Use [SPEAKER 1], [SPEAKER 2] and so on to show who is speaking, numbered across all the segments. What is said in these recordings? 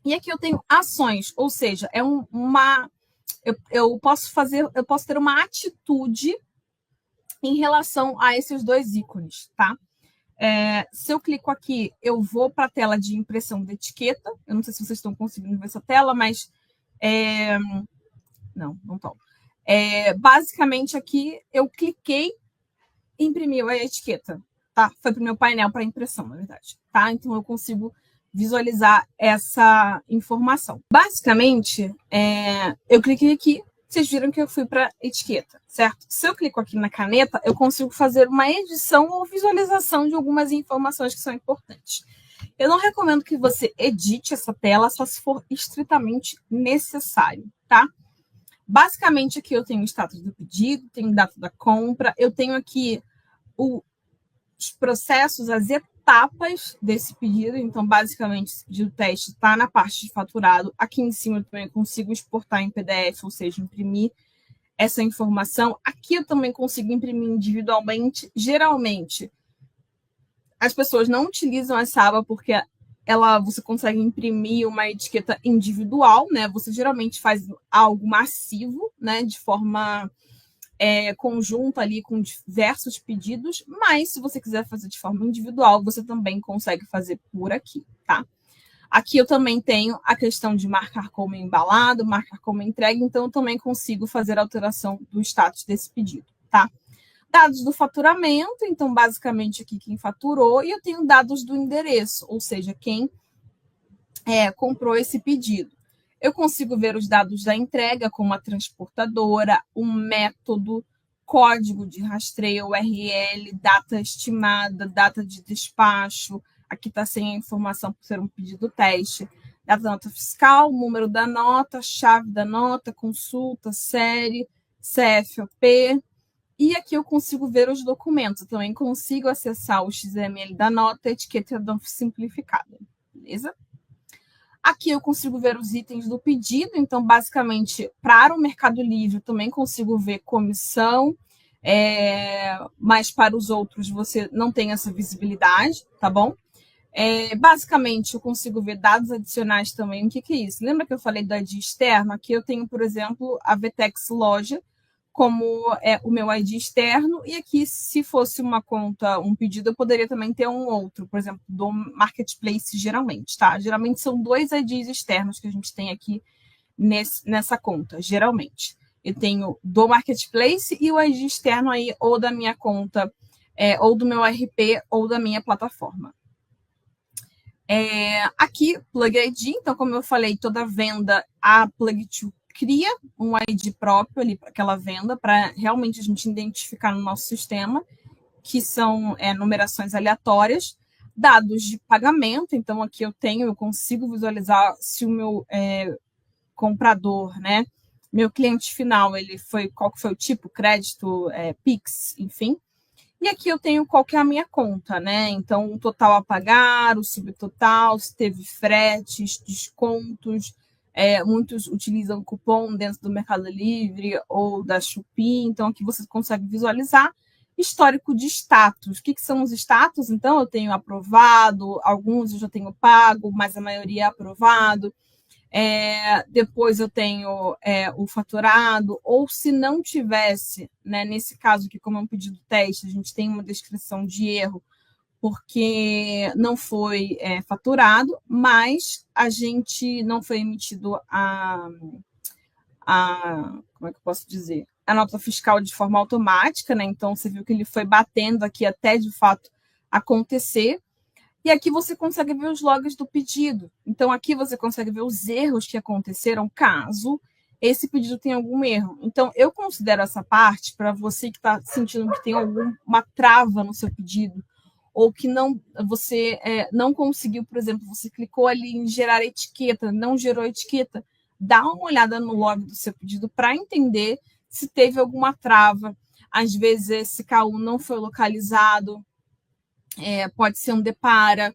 [SPEAKER 1] E aqui eu tenho ações, ou seja, é eu posso ter uma atitude em relação a esses dois ícones, tá? Se eu clico aqui, eu vou para a tela de impressão da etiqueta. Eu não sei se vocês estão conseguindo ver essa tela, mas não estão. Basicamente, aqui eu cliquei e imprimiu a etiqueta, tá? Foi para o meu painel para impressão, na verdade, tá? Então eu consigo visualizar essa informação. Basicamente, eu cliquei aqui, vocês viram que eu fui para etiqueta, certo? Se eu clico aqui na caneta, eu consigo fazer uma edição ou visualização de algumas informações que são importantes. Eu não recomendo que você edite essa tela, só se for estritamente necessário, tá? Basicamente, aqui eu tenho o status do pedido, tenho data da compra, eu tenho aqui os processos, as etapas desse pedido. Então, basicamente, esse pedido teste está na parte de faturado. Aqui em cima eu também consigo exportar em PDF, ou seja, imprimir essa informação. Aqui eu também consigo imprimir individualmente. Geralmente, as pessoas não utilizam essa aba porque você consegue imprimir uma etiqueta individual, né? Você geralmente faz algo massivo, né? De forma conjunta ali com diversos pedidos, mas se você quiser fazer de forma individual, você também consegue fazer por aqui, tá? Aqui eu também tenho a questão de marcar como embalado, marcar como entregue, então eu também consigo fazer alteração do status desse pedido, tá? Dados do faturamento, então basicamente aqui quem faturou, e eu tenho dados do endereço, ou seja, quem comprou esse pedido. Eu consigo ver os dados da entrega, como a transportadora, o método, código de rastreio, URL, data estimada, data de despacho. Aqui está sem a informação por ser um pedido teste. Data da nota fiscal, número da nota, chave da nota, consulta, série, CFOP. E aqui eu consigo ver os documentos. Eu também consigo acessar o XML da nota, etiqueta simplificada. Beleza? Aqui eu consigo ver os itens do pedido, então, basicamente, para o Mercado Livre, eu também consigo ver comissão, mas para os outros você não tem essa visibilidade, tá bom? Basicamente, eu consigo ver dados adicionais também. O que é isso? Lembra que eu falei do ID externo? Aqui eu tenho, por exemplo, a Vtex Loja, como o meu ID externo, e aqui, se fosse uma conta, um pedido, eu poderia também ter um outro, por exemplo, do Marketplace, geralmente, tá? Geralmente são 2 IDs externos que a gente tem aqui nessa conta, geralmente. Eu tenho do Marketplace e o ID externo aí, ou da minha conta, ou do meu RP, ou da minha plataforma. Aqui, Plug ID, então, como eu falei, toda venda, a Plug2 cria um ID próprio ali para aquela venda, para realmente a gente identificar no nosso sistema, que são numerações aleatórias, dados de pagamento. Então, aqui eu consigo visualizar se o meu comprador, né, meu cliente final, qual que foi o tipo, crédito, Pix, enfim. E aqui eu tenho qual que é a minha conta, né? Então, o total a pagar, o subtotal, se teve fretes, descontos. Muitos utilizam cupom dentro do Mercado Livre ou da Shopee, então aqui você consegue visualizar histórico de status. O que são os status? Então, eu tenho aprovado, alguns eu já tenho pago, mas a maioria é aprovado. Depois eu tenho o faturado, ou se não tivesse, né, nesse caso aqui, como é um pedido teste, a gente tem uma descrição de erro, porque não foi faturado, mas a gente não foi emitido como é que eu posso dizer? A nota fiscal de forma automática, né? Então, você viu que ele foi batendo aqui até, de fato, acontecer. E aqui você consegue ver os logs do pedido. Então, aqui você consegue ver os erros que aconteceram caso esse pedido tenha algum erro. Então, eu considero essa parte, para você que está sentindo que tem alguma trava no seu pedido, ou que você não conseguiu, por exemplo, você clicou ali em gerar etiqueta, não gerou etiqueta, dá uma olhada no log do seu pedido para entender se teve alguma trava. Às vezes, esse KU não foi localizado, pode ser um depara,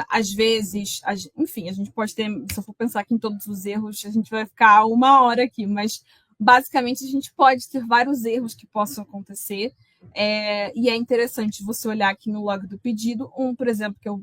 [SPEAKER 1] às vezes, enfim, a gente pode ter, se eu for pensar aqui em todos os erros, a gente vai ficar 1 hora aqui, mas basicamente a gente pode ter vários erros que possam acontecer, e é interessante você olhar aqui no log do pedido, por exemplo, que eu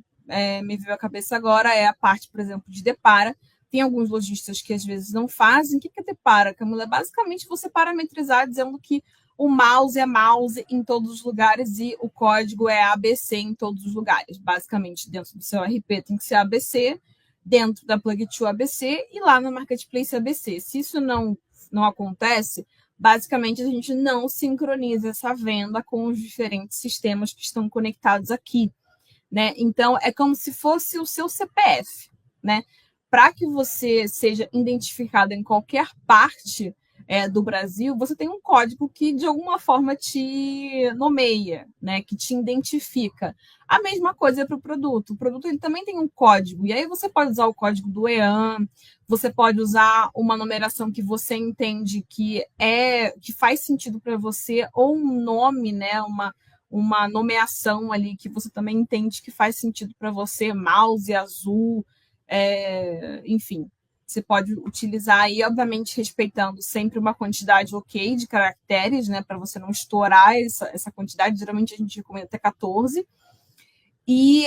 [SPEAKER 1] me veio à cabeça agora é a parte, por exemplo, de depara. Tem alguns lojistas que às vezes não fazem. O que é depara, Camila? Basicamente você parametrizar dizendo que o mouse é mouse em todos os lugares e o código é ABC em todos os lugares. Basicamente, dentro do seu RP tem que ser ABC, dentro da Plug2 ABC e lá no Marketplace ABC. Se isso não acontece, basicamente a gente não sincroniza essa venda com os diferentes sistemas que estão conectados aqui, né? Então, é como se fosse o seu CPF, né? Para que você seja identificado em qualquer parte do Brasil, você tem um código que, de alguma forma, te nomeia, né? Que te identifica. A mesma coisa é para o produto. O produto ele também tem um código. E aí você pode usar o código do EAN, você pode usar uma numeração que você entende que faz sentido para você, ou um nome, né? Uma nomeação ali que você também entende que faz sentido para você, mouse azul, enfim, você pode utilizar aí, obviamente, respeitando sempre uma quantidade ok de caracteres, né, para você não estourar essa quantidade. Geralmente a gente recomenda até 14. E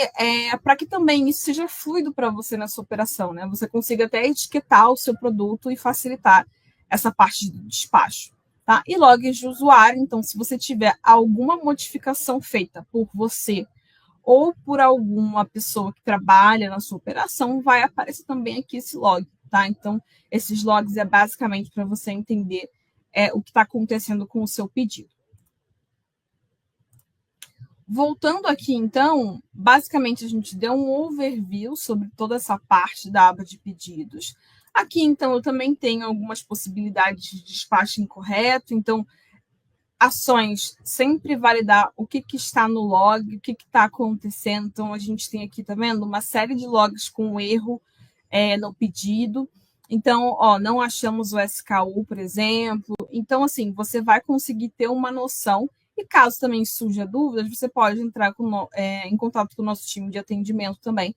[SPEAKER 1] para que também isso seja fluido para você na sua operação, né? Você consiga até etiquetar o seu produto e facilitar essa parte do despacho. Tá? E logins de usuário, então, se você tiver alguma modificação feita por você ou por alguma pessoa que trabalha na sua operação, vai aparecer também aqui esse log. Tá? Então, esses logs é basicamente para você entender o que está acontecendo com o seu pedido. Voltando aqui, então, basicamente a gente deu um overview sobre toda essa parte da aba de pedidos. Aqui, então, eu também tenho algumas possibilidades de despacho incorreto. Então, ações, sempre validar o que está no log, o que está acontecendo. Então, a gente tem aqui, tá vendo? Uma série de logs com erro no pedido. Então, não achamos o SKU, por exemplo. Então, assim, você vai conseguir ter uma noção. E caso também surja dúvidas, você pode entrar em contato com o nosso time de atendimento também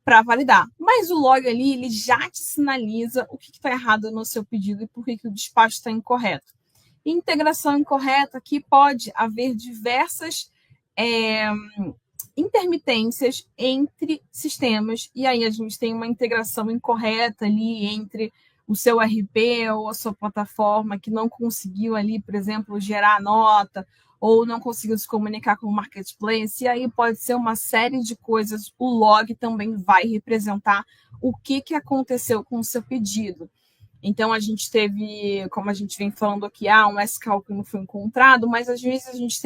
[SPEAKER 1] para validar. Mas o log ali, ele já te sinaliza o que está errado no seu pedido e por que o despacho está incorreto. Integração incorreta, aqui pode haver diversas intermitências entre sistemas, e aí a gente tem uma integração incorreta ali entre o seu RP ou a sua plataforma que não conseguiu ali, por exemplo, gerar a nota, ou não conseguiu se comunicar com o marketplace, e aí pode ser uma série de coisas. O log também vai representar o que aconteceu com o seu pedido. Então, a gente teve, como a gente vem falando aqui, um SKU que não foi encontrado, mas às vezes a gente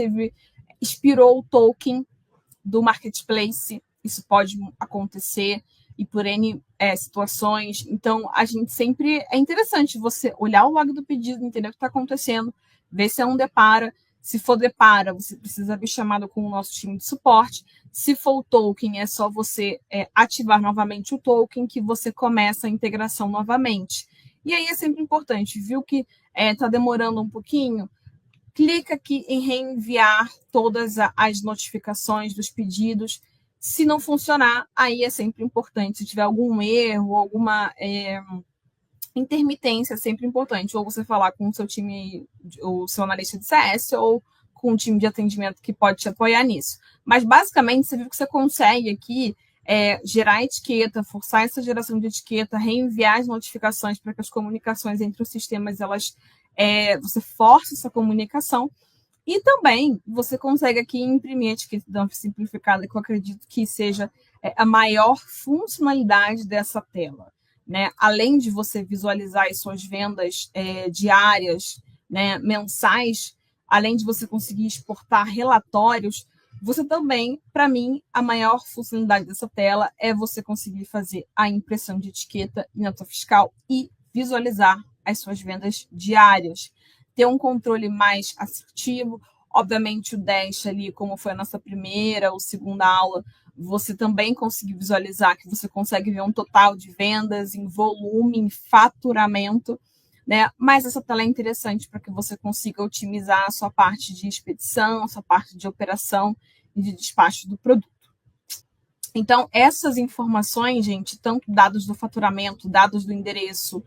[SPEAKER 1] expirou o token do marketplace, isso pode acontecer, e por N situações. Então, a gente sempre, é interessante você olhar o log do pedido, entender o que está acontecendo, ver se é um depara. Se for depara, você precisa vir chamado com o nosso time de suporte. Se for o token, é só você ativar novamente o token que você começa a integração novamente. E aí é sempre importante, viu que está demorando um pouquinho? Clica aqui em reenviar todas as notificações dos pedidos. Se não funcionar, aí é sempre importante. Se tiver algum erro, alguma intermitência, é sempre importante. Ou você falar com o seu time, o seu analista de CS, ou com um time de atendimento que pode te apoiar nisso. Mas, basicamente, você viu que você consegue aqui gerar etiqueta, forçar essa geração de etiqueta, reenviar as notificações para que as comunicações entre os sistemas, você força essa comunicação. E também você consegue aqui imprimir a etiqueta dump simplificada, que eu acredito que seja a maior funcionalidade dessa tela. Né? Além de você visualizar as suas vendas diárias, né, mensais, além de você conseguir exportar relatórios, você também, para mim, a maior funcionalidade dessa tela é você conseguir fazer a impressão de etiqueta em nota fiscal e visualizar as suas vendas diárias. Ter um controle mais assertivo, obviamente o dash ali, como foi a nossa primeira ou segunda aula, você também conseguir visualizar que você consegue ver um total de vendas em volume, em faturamento, né? Mas essa tela é interessante para que você consiga otimizar a sua parte de expedição, a sua parte de operação e de despacho do produto. Então, essas informações, gente, tanto dados do faturamento, dados do endereço,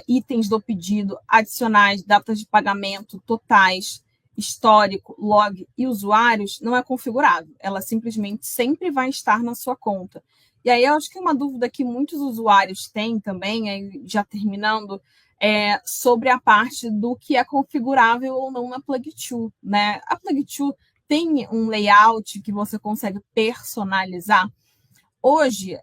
[SPEAKER 1] itens do pedido, adicionais, datas de pagamento, totais, histórico, log e usuários não é configurável. Ela simplesmente sempre vai estar na sua conta. E aí eu acho que uma dúvida que muitos usuários têm também, aí já terminando, é sobre a parte do que é configurável ou não na Plug2, né? A Plug2 tem um layout que você consegue personalizar. Hoje,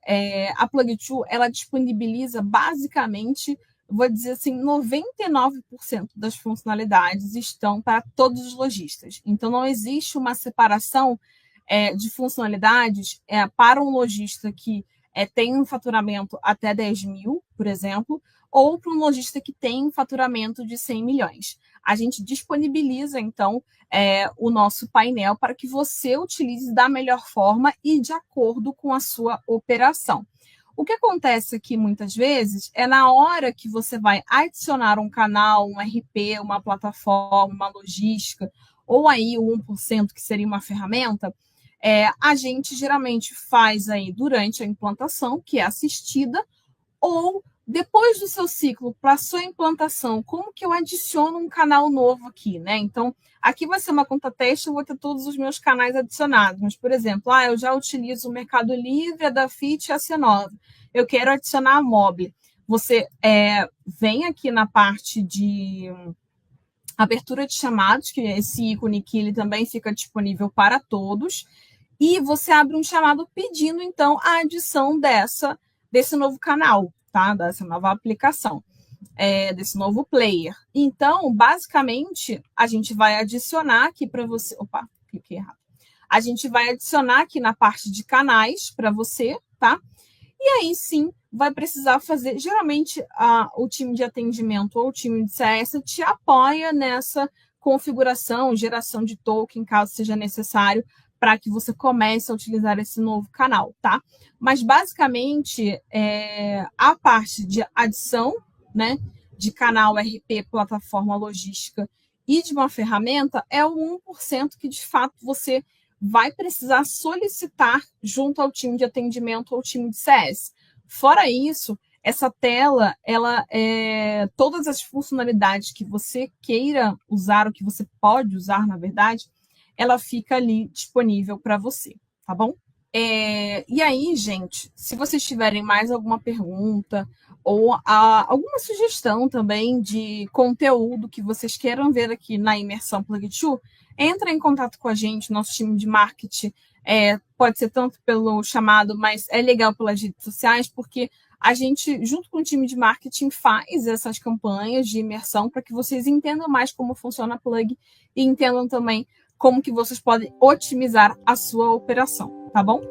[SPEAKER 1] a Plug2, ela disponibiliza basicamente, vou dizer assim, 99% das funcionalidades estão para todos os lojistas. Então, não existe uma separação de funcionalidades para um lojista que tem um faturamento até 10 mil, por exemplo, ou para um lojista que tem um faturamento de 100 milhões. A gente disponibiliza, então, o nosso painel para que você utilize da melhor forma e de acordo com a sua operação. O que acontece aqui muitas vezes é na hora que você vai adicionar um canal, um RP, uma plataforma, uma logística, ou aí o 1%, que seria uma ferramenta, a gente geralmente faz aí durante a implantação, que é assistida, ou depois do seu ciclo, para a sua implantação, como que eu adiciono um canal novo aqui, né? Então, aqui vai ser uma conta teste, eu vou ter todos os meus canais adicionados. Mas, por exemplo, eu já utilizo o Mercado Livre, a Dafit e a C9. Eu quero adicionar a Mobile. Você vem aqui na parte de abertura de chamados, que esse ícone aqui ele também fica disponível para todos, e você abre um chamado pedindo, então, a adição desse novo canal, tá? Dessa nova aplicação, desse novo player. Então, basicamente, a gente vai adicionar aqui para você... Opa, cliquei errado. A gente vai adicionar aqui na parte de canais para você, tá? E aí, sim, vai precisar fazer... Geralmente, o time de atendimento ou o time de CS te apoia nessa configuração, geração de token, caso seja necessário, para que você comece a utilizar esse novo canal, tá? Mas, basicamente, a parte de adição, né, de canal RP, plataforma logística e de uma ferramenta é o 1% que, de fato, você vai precisar solicitar junto ao time de atendimento ou time de CS. Fora isso, essa tela, ela todas as funcionalidades que você queira usar, ou que você pode usar, na verdade, ela fica ali disponível para você, tá bom? E aí, gente, se vocês tiverem mais alguma pergunta ou alguma sugestão também de conteúdo que vocês queiram ver aqui na imersão Plug2, entra em contato com a gente, nosso time de marketing, pode ser tanto pelo chamado, mas é legal pelas redes sociais, porque a gente, junto com o time de marketing, faz essas campanhas de imersão para que vocês entendam mais como funciona a Plug e entendam também como que vocês podem otimizar a sua operação, tá bom?